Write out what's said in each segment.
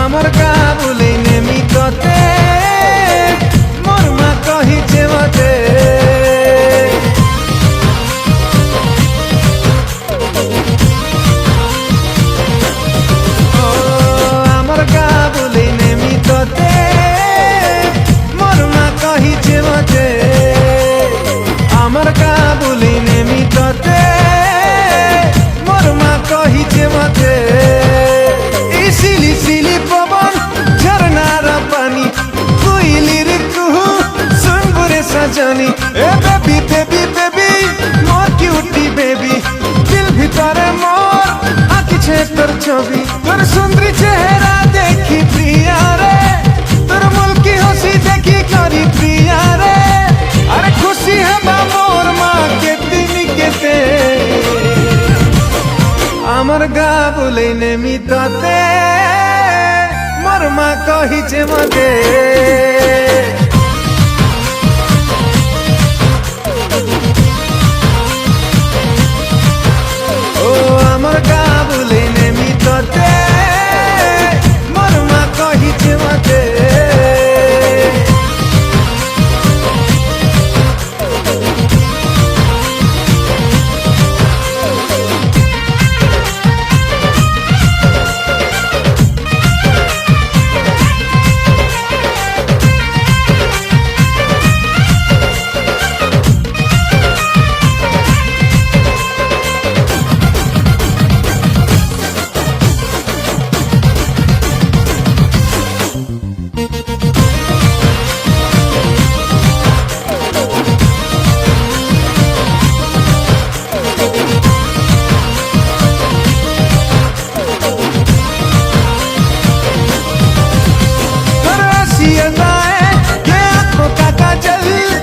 আমার কাবুলে নেমি ততে মোর মা কহিছে মতে ও আমার কাবুলে নেমি ততে মোর মা কহিছে মতে আমার কাবুলে নেমি ততে মোর মা কহিছে মতে सिली पवन झरनार पानी कोइलीर कुहू सुनबुरे सजनी ए बेबी बेबी बेबी मोर क्यूटी बेबी दिल भितरे मोर आखि छे तोर छवि तोर सुंदरी चेहरा देखी प्रिया रे तोर मुल्की हंसी देखी करी प्रिया रे अरे खुशी है मोर माँ के दिन केते আমার গাবুলে নেমি ততে মোর মা কহিছে মতে ও আমার গাবুলে নেমি ততে মোর মা কহিছে মতে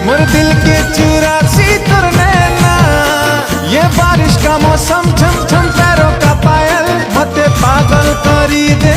मोर दिल के चुरासी तुर नैना ये बारिश का मौसम झम झम पैरों का पायल मते पागल करी दे